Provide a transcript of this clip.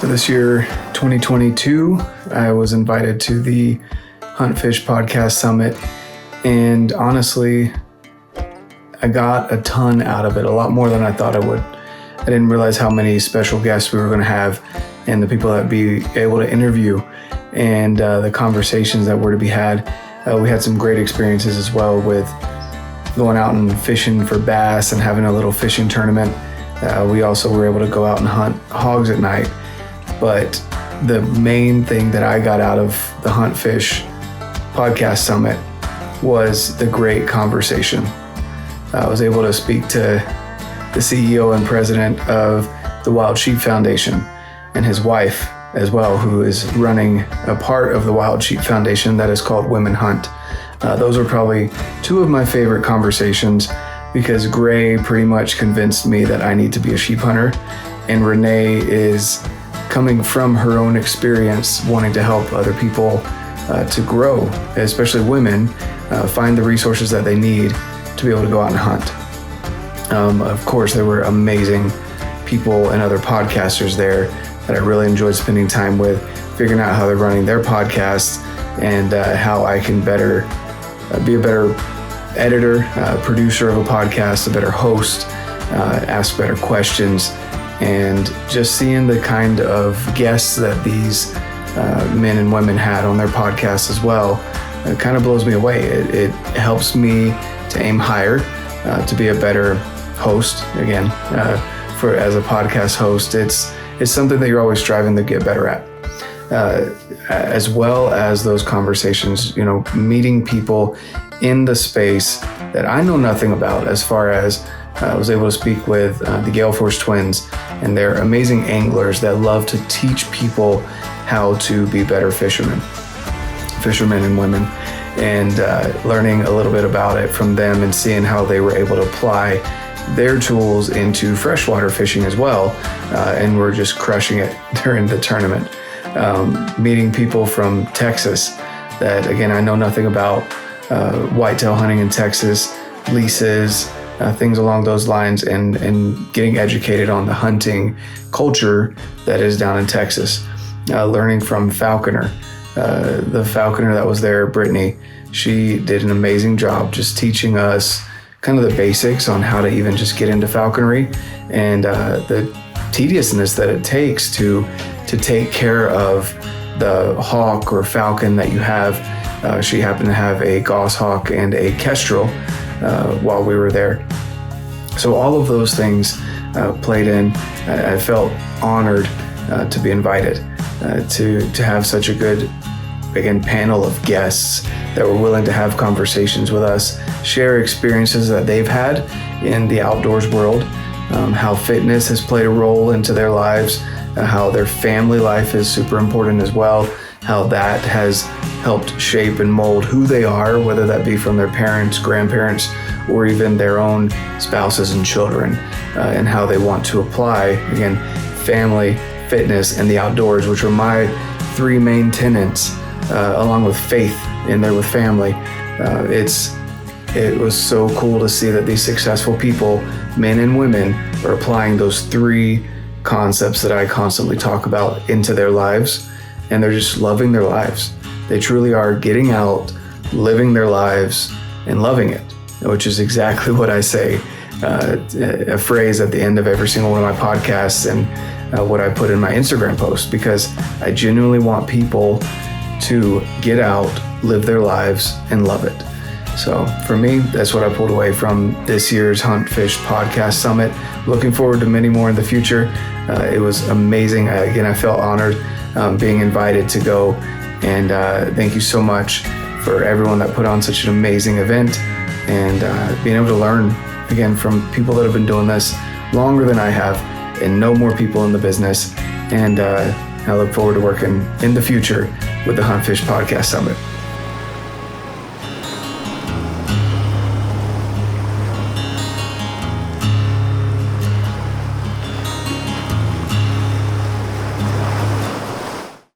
So this year, 2022, I was invited to the Hunt Fish Podcast Summit, and honestly, I got a ton out of it, a lot more than I thought I would. I didn't realize how many special guests we were going to have and the people that be able to interview and the conversations that were to be had. We had some great experiences as well with going out and fishing for bass and having a little fishing tournament. We also were able to go out and hunt hogs at night. But the main thing that I got out of the Hunt Fish Podcast Summit was the great conversation. I was able to speak to the CEO and president of the Wild Sheep Foundation and his wife as well, who is running a part of the Wild Sheep Foundation that is called Women Hunt. Those were probably two of my favorite conversations because Gray pretty much convinced me that I need to be a sheep hunter, and Renee is coming from her own experience wanting to help other people to grow, especially women, find the resources that they need to be able to go out and hunt. Of course, there were amazing people and other podcasters there that I really enjoyed spending time with, figuring out how they're running their podcasts and how I can better be a better editor, producer of a podcast, a better host, ask better questions, and just seeing the kind of guests that these men and women had on their podcasts as well, it kind of blows me away. It helps me to aim higher, to be a better host. Again, as a podcast host, it's something that you're always striving to get better at. As well as those conversations, meeting people in the space that I know nothing about, as far as I was able to speak with the Gale Force twins, and they're amazing anglers that love to teach people how to be better fishermen and women, and learning a little bit about it from them and seeing how they were able to apply their tools into freshwater fishing as well, and we're just crushing it during the tournament. Meeting people from Texas that, again, I know nothing about, whitetail hunting in Texas, leases, things along those lines, and getting educated on the hunting culture that is down in Texas. Learning from Falconer, the Falconer that was there, Brittany, she did an amazing job just teaching us kind of the basics on how to even just get into falconry and the tediousness that it takes to take care of the hawk or falcon that you have. She happened to have a goshawk and a kestrel while we were there. So all of those things played in. I felt honored to be invited to have such a good, again, panel of guests that were willing to have conversations with us, share experiences that they've had in the outdoors world, how fitness has played a role into their lives, how their family life is super important as well, how that has helped shape and mold who they are, whether that be from their parents, grandparents, or even their own spouses and children, and how they want to apply, again, family, fitness, and the outdoors, which are my three main tenets, along with faith in there with family. It was so cool to see that these successful people, men and women, are applying those three concepts that I constantly talk about into their lives, and they're just loving their lives. They truly are getting out, living their lives, and loving it, which is exactly what I say, a phrase at the end of every single one of my podcasts and what I put in my Instagram post, because I genuinely want people to get out, live their lives, and love it. So for me, that's what I pulled away from this year's Hunt Fish Podcast Summit. Looking forward to many more in the future. It was amazing. I felt honored being invited to go. And thank you so much for everyone that put on such an amazing event, and being able to learn, again, from people that have been doing this longer than I have and know more people in the business. And I look forward to working in the future with the Hunt Fish Podcast Summit.